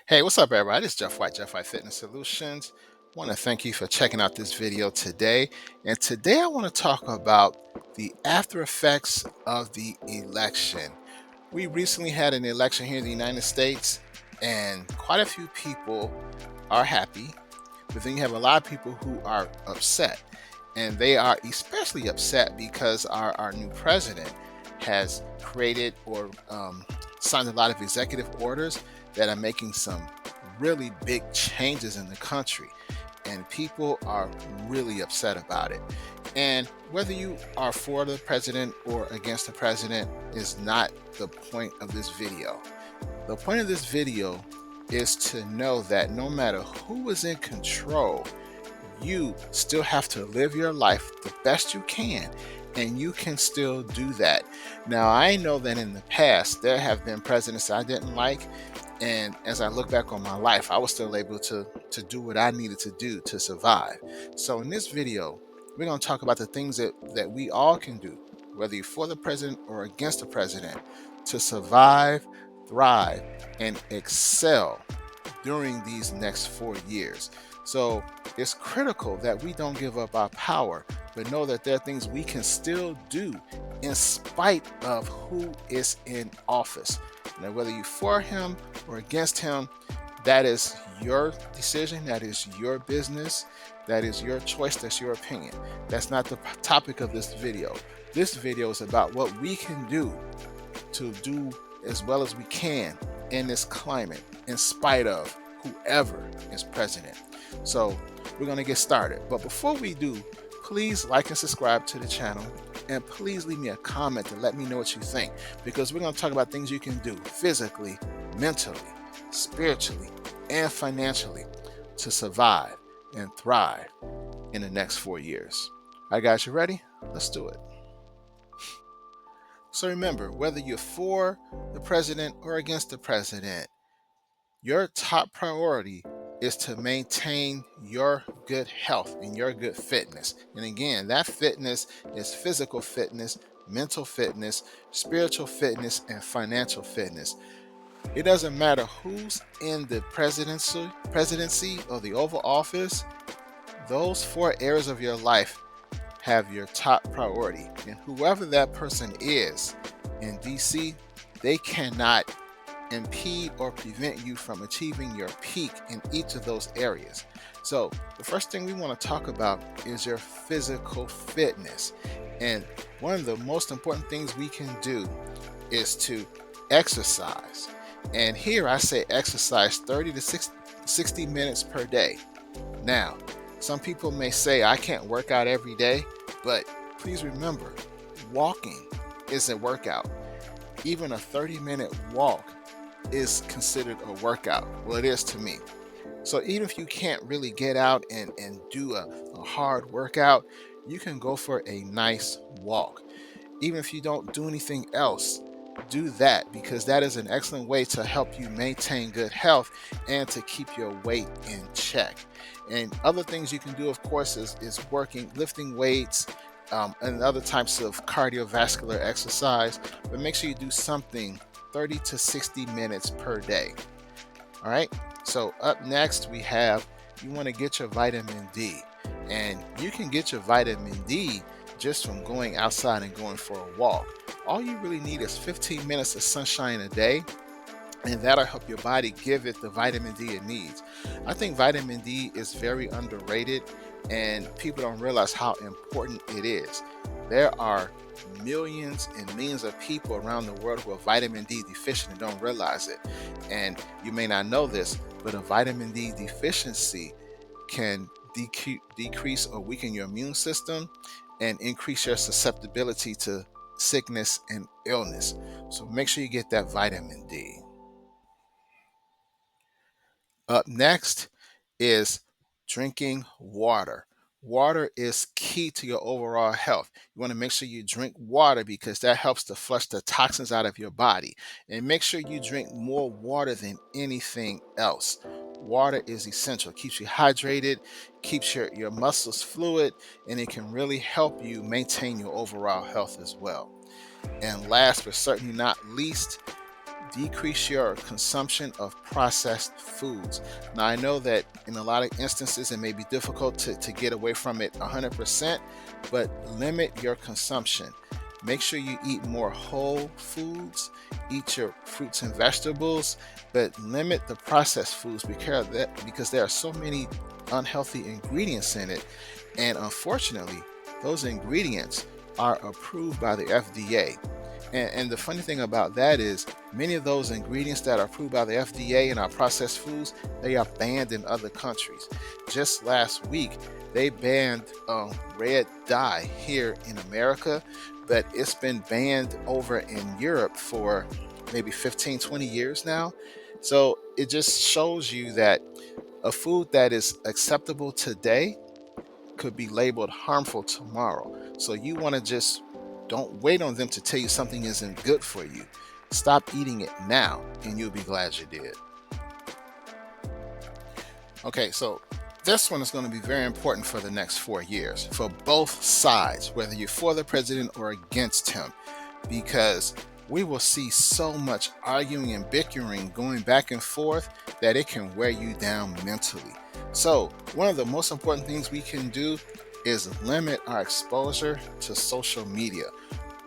Hey, what's up, everybody? This is Jeff White, Jeff White Fitness Solutions. Want to thank you for checking out this video today. And today I want to talk about the after effects of the election. We recently had an election here in the United States, and quite a few people are happy, but then you have a lot of people who are upset. And they are especially upset because our new president has created or signed a lot of executive orders that are making some really big changes in the country. And people are really upset about it. And whether you are for the president or against the president is not the point of this video. The point of this video is to know that no matter who is in control, you still have to live your life the best you can, and you can still do that. Now, I know that in the past there have been presidents I didn't like, and as I look back on my life, I was still able to do what I needed to do to survive. So in this video, we're going to talk about the things that we all can do, whether you're for the president or against the president, to survive, thrive, and excel during these next 4 years. So it's critical that we don't give up our power, but know that there are things we can still do in spite of who is in office. Now, whether you're for him or against him, that is your decision, that is your business, that is your choice, that's your opinion. That's not the topic of this video. This video is about what we can do to do as well as we can in this climate, in spite of whoever is president. So we're going to get started. But before we do, please like and subscribe to the channel, and please leave me a comment to let me know what you think, because we're going to talk about things you can do physically, mentally, spiritually, and financially to survive and thrive in the next 4 years. All right, guys, you ready? Let's do it. So remember, whether you're for the president or against the president, your top priority is to maintain your good health and your good fitness. And again, that fitness is physical fitness, mental fitness, spiritual fitness, and financial fitness. It doesn't matter who's in the presidency or the Oval Office, those 4 areas of your life have your top priority. And whoever that person is in DC, they cannot impede or prevent you from achieving your peak in each of those areas. So the first thing we want to talk about is your physical fitness. And one of the most important things we can do is to exercise. And here I say exercise 30 to 60 minutes per day. Now, some people may say I can't work out every day, but please remember, walking is a workout. Even a 30-minute walk is considered a workout. Well, it is to me. So even if you can't really get out and do a hard workout, you can go for a nice walk. Even if you don't do anything else, do that, because that is an excellent way to help you maintain good health and to keep your weight in check. And other things you can do, of course, is lifting weights, and other types of cardiovascular exercise, but make sure you do something 30 to 60 minutes per day. All right. So up next we have, you want to get your vitamin D, and you can get your vitamin D just from going outside and going for a walk. All you really need is 15 minutes of sunshine a day, and that'll help your body give it the vitamin D it needs. I think vitamin D is very underrated, and people don't realize how important it is. There are millions and millions of people around the world who are vitamin D deficient and don't realize it. And you may not know this, but a vitamin D deficiency can decrease or weaken your immune system and increase your susceptibility to sickness and illness. So make sure you get that vitamin D. Up next is drinking water. Water is key to your overall health. You want to make sure you drink water because that helps to flush the toxins out of your body. And make sure you drink more water than anything else. Water is essential. It keeps you hydrated, keeps your muscles fluid, and it can really help you maintain your overall health as well. And last but certainly not least, decrease your consumption of processed foods. Now, I know that in a lot of instances it may be difficult to get away from it 100%, but limit your consumption. Make sure you eat more whole foods, eat your fruits and vegetables, but limit the processed foods because there are so many unhealthy ingredients in it. And unfortunately, those ingredients are approved by the FDA. And the funny thing about that is many of those ingredients that are approved by the FDA in our processed foods, they are banned in other countries. Just last week, they banned red dye here in America, but it's been banned over in Europe for maybe 15, 20 years now. So it just shows you that a food that is acceptable today could be labeled harmful tomorrow. So you want to just don't wait on them to tell you something isn't good for you. Stop eating it now, and you'll be glad you did. Okay, so this one is going to be very important for the next 4 years for both sides, whether you're for the president or against him, because we will see so much arguing and bickering going back and forth that it can wear you down mentally. So, one of the most important things we can do is limit our exposure to social media.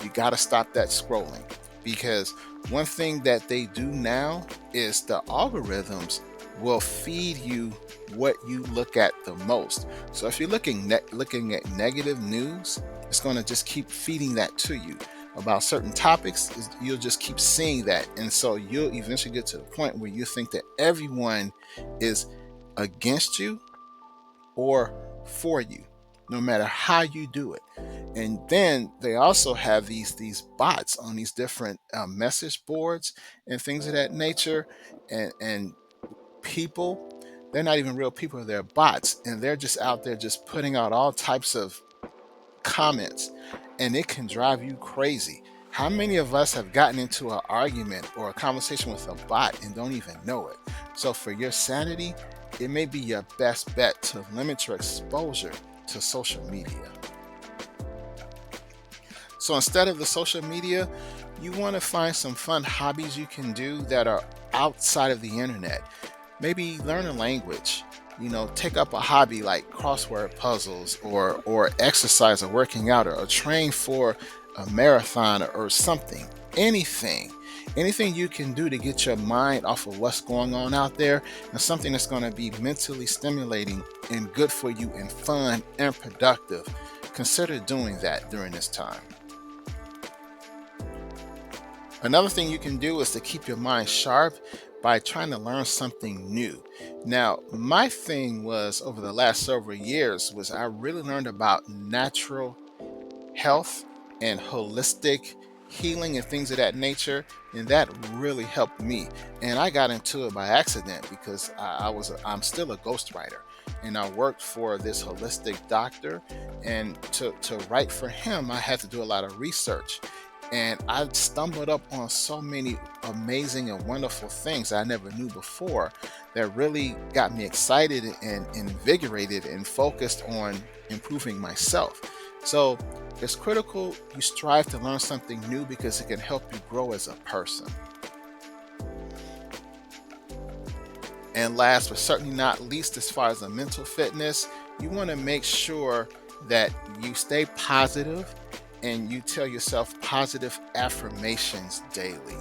You got to stop that scrolling, because one thing that they do now is the algorithms will feed you what you look at the most. So if you're looking at negative news, it's going to just keep feeding that to you. About certain topics, you'll just keep seeing that, and so you'll eventually get to the point where you think that everyone is against you or for you, no matter how you do it. And then they also have these bots on these different message boards and things of that nature, and people, they're not even real people, they're bots, and they're just out there just putting out all types of comments, and it can drive you crazy. How many of us have gotten into an argument or a conversation with a bot and don't even know it? So, for your sanity, it may be your best bet to limit your exposure to social media. So, instead of the social media, you want to find some fun hobbies you can do that are outside of the internet. Maybe learn a language, take up a hobby like crossword puzzles, or exercise or working out, or train for a marathon, or something. Anything you can do to get your mind off of what's going on out there, and something that's going to be mentally stimulating and good for you and fun and productive. Consider doing that during this time. Another thing you can do is to keep your mind sharp by trying to learn something new. Now, my thing was over the last several years was I really learned about natural health and holistic healing and things of that nature, and that really helped me. And I got into it by accident because I'm still a ghostwriter, and I worked for this holistic doctor, and to write for him I had to do a lot of research, and I stumbled up on so many amazing and wonderful things I never knew before that really got me excited and invigorated and focused on improving myself. So it's critical you strive to learn something new because it can help you grow as a person. And last but certainly not least, as far as the mental fitness, you want to make sure that you stay positive and you tell yourself positive affirmations daily.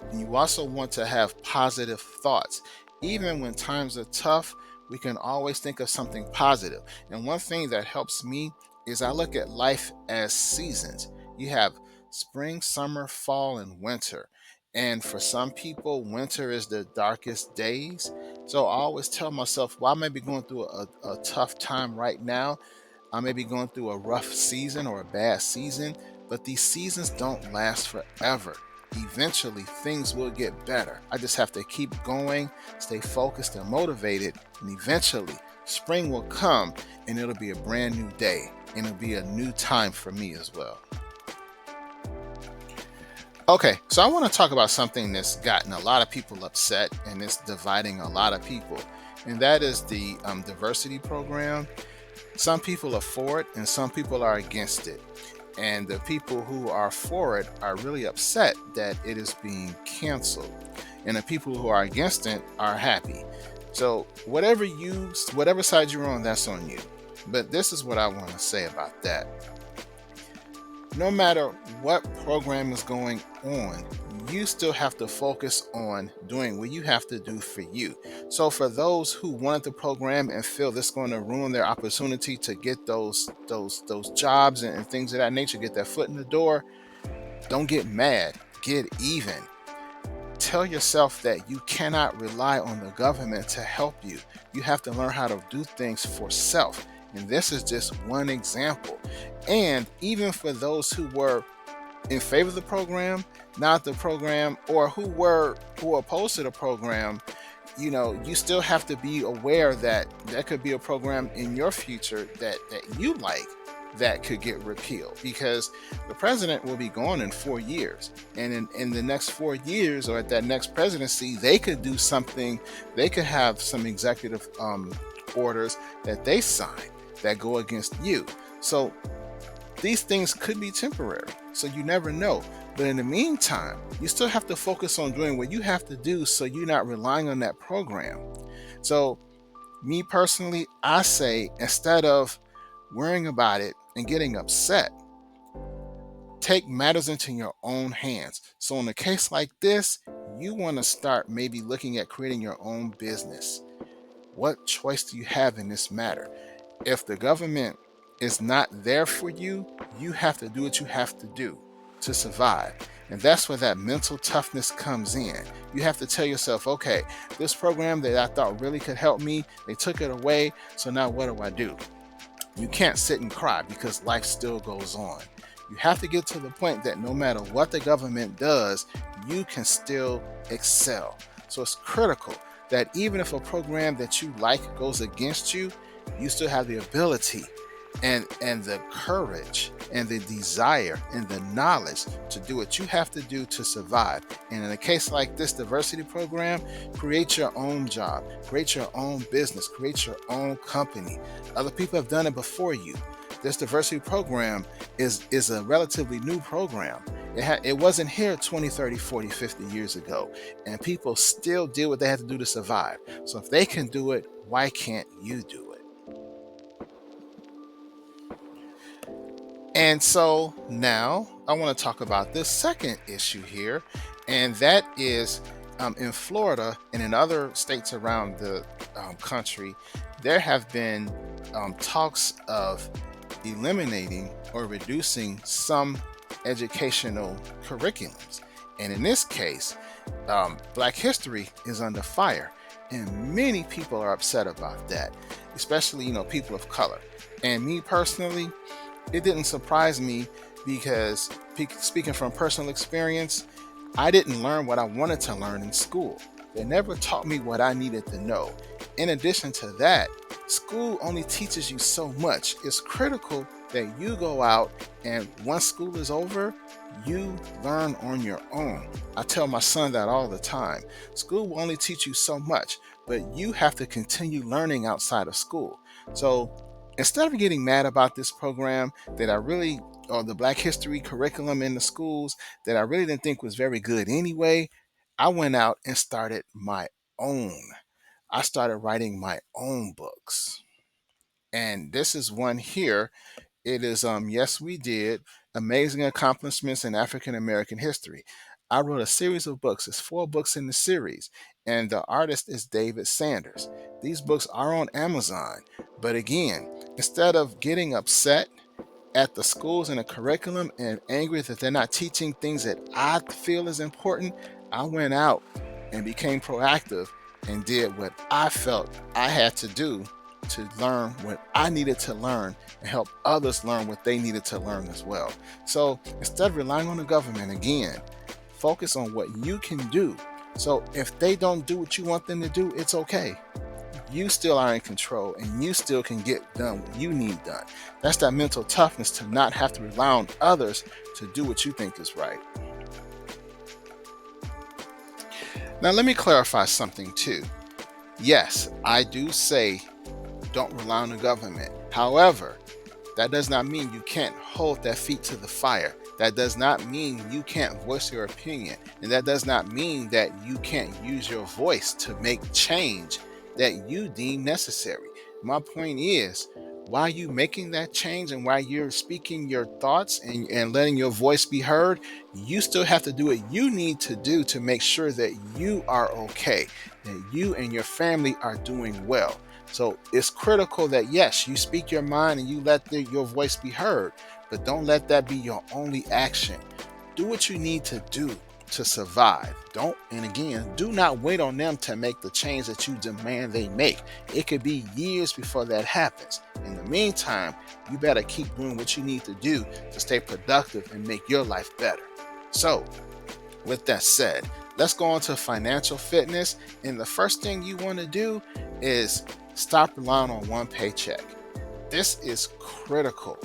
And you also want to have positive thoughts. Even when times are tough, we can always think of something positive. And one thing that helps me is I look at life as seasons. You have spring, summer, fall, and winter. And for some people, winter is the darkest days. So I always tell myself, well, I may be going through a tough time right now. I may be going through a rough season or a bad season, but these seasons don't last forever. Eventually, things will get better. I just have to keep going, stay focused and motivated, and eventually, spring will come and it'll be a brand new day, and it'll be a new time for me as well. Okay, so I want to talk about something that's gotten a lot of people upset and it's dividing a lot of people, and that is the diversity program. Some people are for it and some people are against it. And the people who are for it are really upset that it is being canceled. And the people who are against it are happy. So whatever side you're on, that's on you. But this is what I want to say about that. No matter what program is going on, you still have to focus on doing what you have to do for you. So for those who wanted the program and feel this is going to ruin their opportunity to get those jobs and things of that nature, get their foot in the door, don't get mad, get even. Tell yourself that you cannot rely on the government to help you. You have to learn how to do things for self. And this is just one example. And even for those who were in favor of the program, not the program, or who were opposed to the program, you still have to be aware that there could be a program in your future that you like that could get repealed, because the president will be gone in 4 years, and in the next 4 years, or at that next presidency, they could do something. They could have some executive orders that they sign that go against you. So these things could be temporary, so you never know. But in the meantime, you still have to focus on doing what you have to do, so you're not relying on that program. So me personally, I say, instead of worrying about it and getting upset, take matters into your own hands. So in a case like this, you want to start maybe looking at creating your own business. What choice do you have in this matter? If the government is not there for you, you have to do what you have to do to survive. And that's where that mental toughness comes in. You have to tell yourself, okay, this program that I thought really could help me, they took it away. So now what do I do? You can't sit and cry, because life still goes on. You have to get to the point that no matter what the government does, you can still excel. So it's critical that even if a program that you like goes against you, you still have the ability and the courage and the desire and the knowledge to do what you have to do to survive. And in a case like this diversity program, create your own job, create your own business, create your own company. Other people have done it before you. This diversity program is a relatively new program. It wasn't here 20, 30, 40, 50 years ago, and people still did what they had to do to survive. So if they can do it, why can't you do it? And so now I want to talk about this second issue here, and that is in Florida and in other states around the country, there have been talks of eliminating or reducing some educational curriculums. And in this case, Black history is under fire, and many people are upset about that, especially people of color. And me personally, it didn't surprise me, because speaking from personal experience, I didn't learn what I wanted to learn in school. They never taught me what I needed to know. In addition to that, school only teaches you so much. It's critical that you go out, and once school is over, you learn on your own. I tell my son that all the time. School will only teach you so much, but you have to continue learning outside of school. So instead of getting mad about this program or the Black history curriculum in the schools that I really didn't think was very good anyway, I went out and started my own. I started writing my own books. And this is one here. It is Yes We Did: Amazing Accomplishments in African American History. I wrote a series of books. It's 4 books in the series, and the artist is David Sanders. These books are on Amazon. But again, instead of getting upset at the schools and the curriculum and angry that they're not teaching things that I feel is important, I went out and became proactive and did what I felt I had to do to learn what I needed to learn and help others learn what they needed to learn as well. So instead of relying on the government, again, focus on what you can do. So if they don't do what you want them to do, it's okay. You still are in control, and you still can get done what you need done. That's that mental toughness to not have to rely on others to do what you think is right. Now, let me clarify something too. Yes, I do say don't rely on the government. However, That does not mean you can't hold that feet to the fire. That does not mean you can't voice your opinion. And that does not mean that you can't use your voice to make change that you deem necessary. My point is, while you making that change and while you're speaking your thoughts and letting your voice be heard, you still have to do what you need to do to make sure that you are okay, that you and your family are doing well. So it's critical that yes, you speak your mind and you let your voice be heard, but don't let that be your only action. Do what you need to do to survive. Don't, and again, do not wait on them to make the change that you demand they make. It could be years before that happens. In the meantime, you better keep doing what you need to do to stay productive and make your life better. So, with that said, let's go on to financial fitness. And the first thing you want to do is stop relying on one paycheck. This is critical.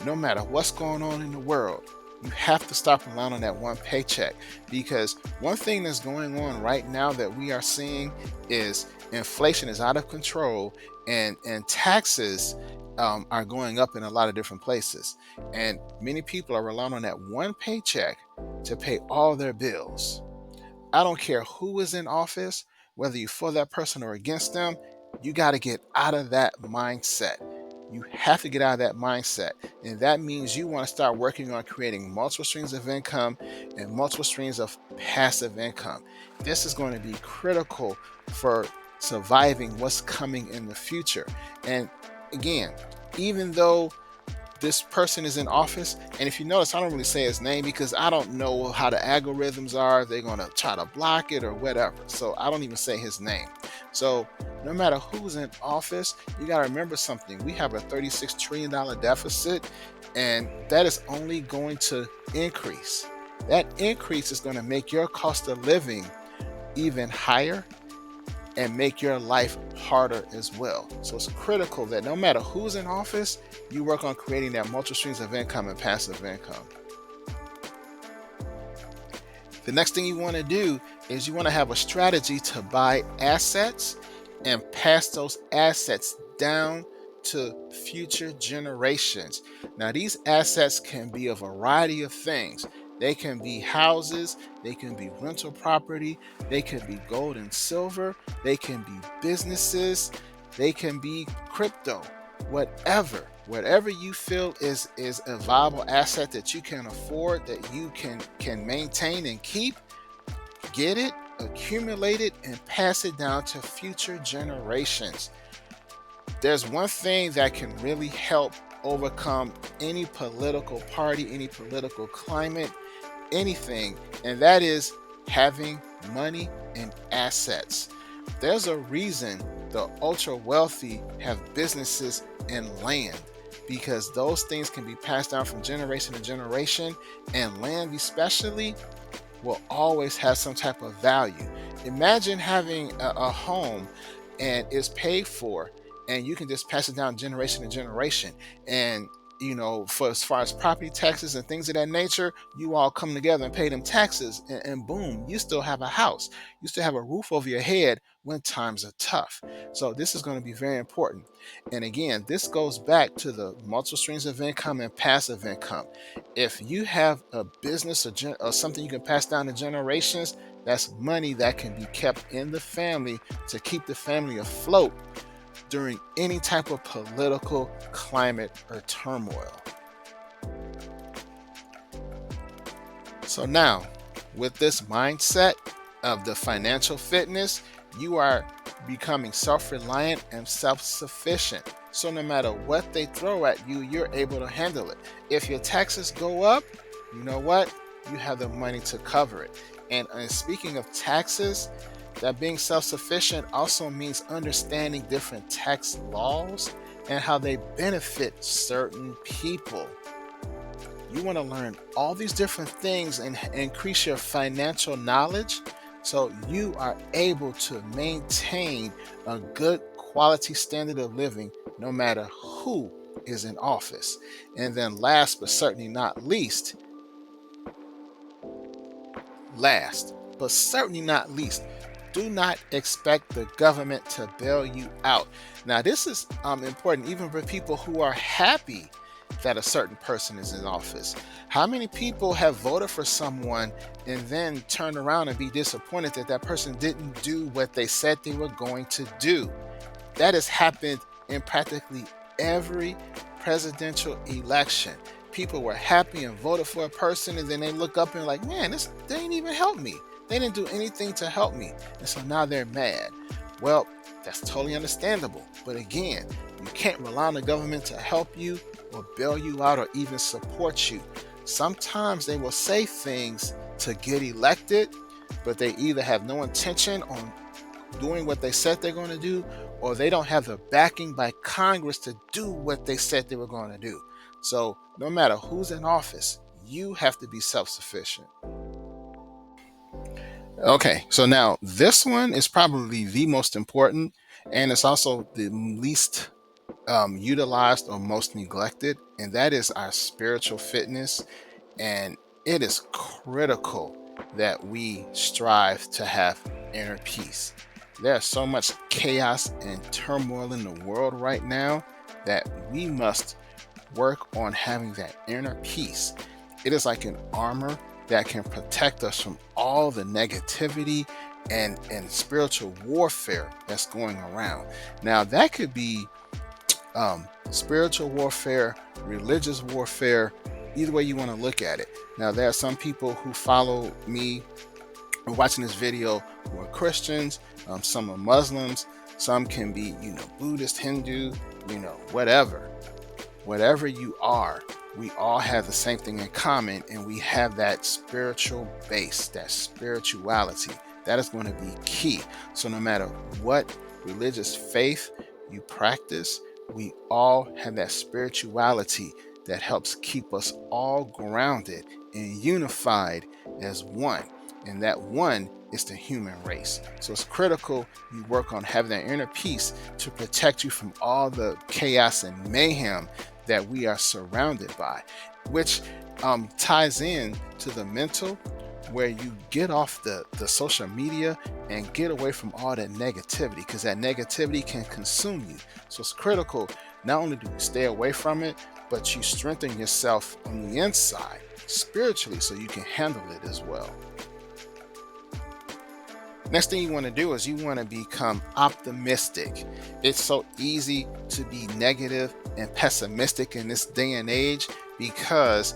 No matter what's going on in the world, you have to stop relying on that one paycheck, because one thing that's going on right now that we are seeing is inflation is out of control, and taxes are going up in a lot of different places, and many people are relying on that one paycheck to pay all their bills. I don't care who is in office, whether you're for that person or against them, you got to get out of that mindset. You have to get out of that mindset. And that means you want to start working on creating multiple streams of income and multiple streams of passive income. This is going to be critical for surviving what's coming in the future. And again, even though this person is in office, and if you notice, I don't really say his name because I don't know how the algorithms are. They're going to try to block it or whatever, so I don't even say his name. So no matter who's in office, you got to remember something. We have a $36 trillion deficit, and that is only going to increase. That increase is going to make your cost of living even higher and make your life harder as well. So it's critical that no matter who's in office, you work on creating that multiple streams of income and passive income. The next thing you want to do is you want to have a strategy to buy assets and pass those assets down to future generations. Now, these assets can be a variety of things. They can be houses, they can be rental property, they can be gold and silver, they can be businesses, they can be crypto, whatever you feel is a viable asset that you can afford, that you can maintain and keep. Get it, accumulate it, and pass it down to future generations. There's one thing that can really help overcome any political party, any political climate, anything, and that is having money and assets. There's a reason the ultra wealthy have businesses and land, because those things can be passed down from generation to generation, and land especially will always have some type of value. Imagine having a home and it's paid for, and you can just pass it down generation to generation. And for as far as property taxes and things of that nature, you all come together and pay them taxes, and boom, you still have a house, you still have a roof over your head when times are tough. So this is going to be very important. And again, this goes back to the multiple streams of income and passive income. If you have a business or something you can pass down to generations, that's money that can be kept in the family to keep the family afloat during any type of political climate or turmoil. So now, with this mindset of the financial fitness, you are becoming self-reliant and self-sufficient. So no matter what they throw at you, you're able to handle it. If your taxes go up, you know what? You have the money to cover it. And speaking of taxes, that being self-sufficient also means understanding different tax laws and how they benefit certain people. You want to learn all these different things and increase your financial knowledge so you are able to maintain a good quality standard of living no matter who is in office. And then last but certainly not least, Do not expect the government to bail you out. Now, this is important even for people who are happy that a certain person is in office. How many people have voted for someone and then turn around and be disappointed that that person didn't do what they said they were going to do? That has happened in practically every presidential election. People were happy and voted for a person, and then they look up and like, man, they didn't even help me. They didn't do anything to help me. And so now they're mad. Well, that's totally understandable. But again, you can't rely on the government to help you or bail you out or even support you. Sometimes they will say things to get elected, but they either have no intention on doing what they said they're going to do, or they don't have the backing by Congress to do what they said they were going to do. So no matter who's in office, you have to be self-sufficient. Okay, so now this one is probably the most important, and it's also the least utilized or most neglected, and that is our spiritual fitness. And it is critical that we strive to have inner peace. There's so much chaos and turmoil in the world right now that we must work on having that inner peace. It is like an armor that can protect us from all the negativity and spiritual warfare that's going around. Now, that could be spiritual warfare, religious warfare, either way you want to look at it. Now, there are some people who follow me watching this video who are Christians, some are Muslims, some can be, Buddhist, Hindu, whatever. Whatever you are, we all have the same thing in common, and we have that spiritual base, that spirituality. That is going to be key. So no matter what religious faith you practice, we all have that spirituality that helps keep us all grounded and unified as one. And that one is the human race. So it's critical you work on having that inner peace to protect you from all the chaos and mayhem that we are surrounded by, which ties in to the mental, where you get off the social media and get away from all that negativity, because that negativity can consume you. So it's critical not only do you stay away from it, but you strengthen yourself on the inside spiritually so you can handle it as well. Next thing you want to do is you want to become optimistic. It's so easy to be negative and pessimistic in this day and age because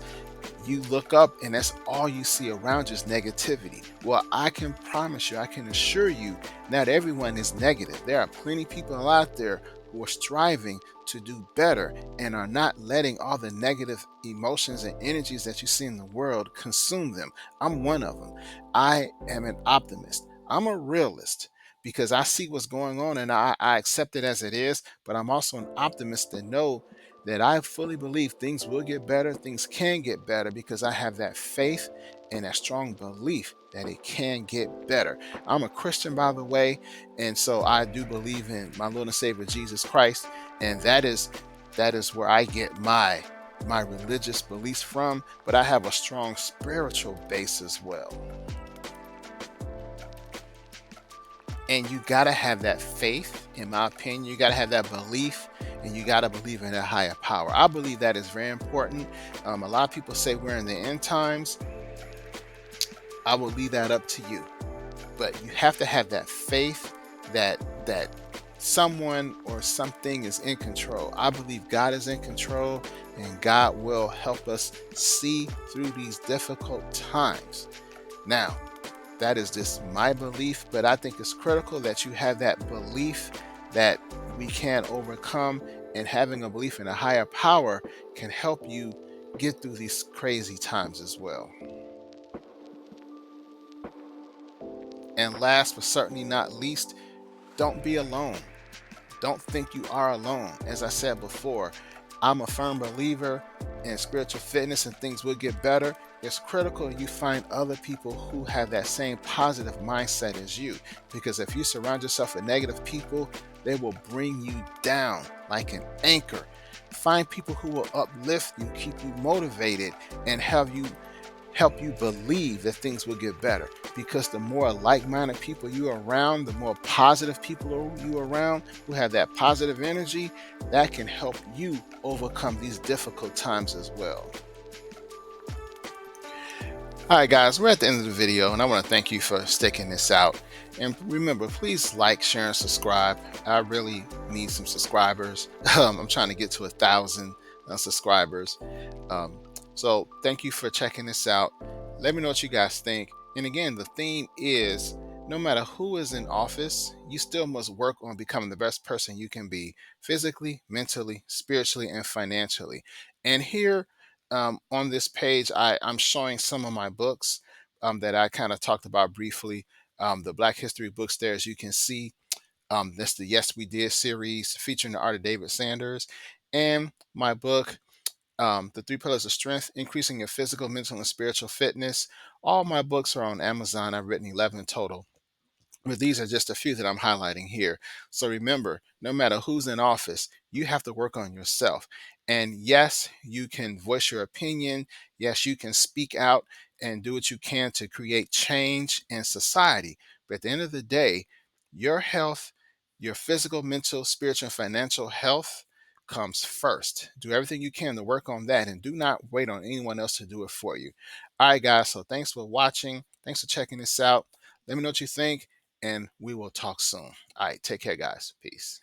you look up and that's all you see around you is negativity. Well, I can promise you, I can assure you, not everyone is negative. There are plenty of people out there who are striving to do better and are not letting all the negative emotions and energies that you see in the world consume them. I'm one of them. I am an optimist. I'm a realist because I see what's going on and I accept it as it is, but I'm also an optimist that know that I fully believe things will get better, things can get better because I have that faith and that strong belief that it can get better. I'm a Christian, by the way, and so I do believe in my Lord and Savior Jesus Christ, and that is where I get my religious beliefs from, but I have a strong spiritual base as well. And you got to have that faith, in my opinion. You got to have that belief, and you got to believe in a higher power. I believe that is very important. A lot of people say we're in the end times. I will leave that up to you. But you have to have that faith that someone or something is in control. I believe God is in control, and God will help us see through these difficult times. Now, that is just my belief, but I think it's critical that you have that belief that we can overcome, and having a belief in a higher power can help you get through these crazy times as well. And last but certainly not least, don't be alone. Don't think you are alone. As I said before, I'm a firm believer in spiritual fitness and things will get better. It's critical you find other people who have that same positive mindset as you, because if you surround yourself with negative people, they will bring you down like an anchor. Find people who will uplift you, keep you motivated, and have you help you believe that things will get better. Because the more like-minded people you are around, the more positive people you are around who have that positive energy, that can help you overcome these difficult times as well. All right, guys, we're at the end of the video, and I want to thank you for sticking this out. And remember, please like, share, and subscribe. I really need some subscribers. I'm trying to get to 1,000 subscribers. So thank you for checking this out. Let me know what you guys think. And again, the theme is no matter who is in office, you still must work on becoming the best person you can be physically, mentally, spiritually, and financially. And here on this page, I'm showing some of my books that I kind of talked about briefly. The Black History books there, as you can see. That's the Yes We Did series featuring the art of David Sanders. And my book, The Three Pillars of Strength, Increasing Your Physical, Mental, and Spiritual Fitness. All my books are on Amazon. I've written 11 total. But these are just a few that I'm highlighting here. So remember, no matter who's in office, you have to work on yourself. And yes, you can voice your opinion. Yes, you can speak out and do what you can to create change in society. But at the end of the day, your health, your physical, mental, spiritual, and financial health comes first. Do everything you can to work on that and do not wait on anyone else to do it for you. All right, guys. So thanks for watching. Thanks for checking this out. Let me know what you think and we will talk soon. All right, take care, guys. Peace.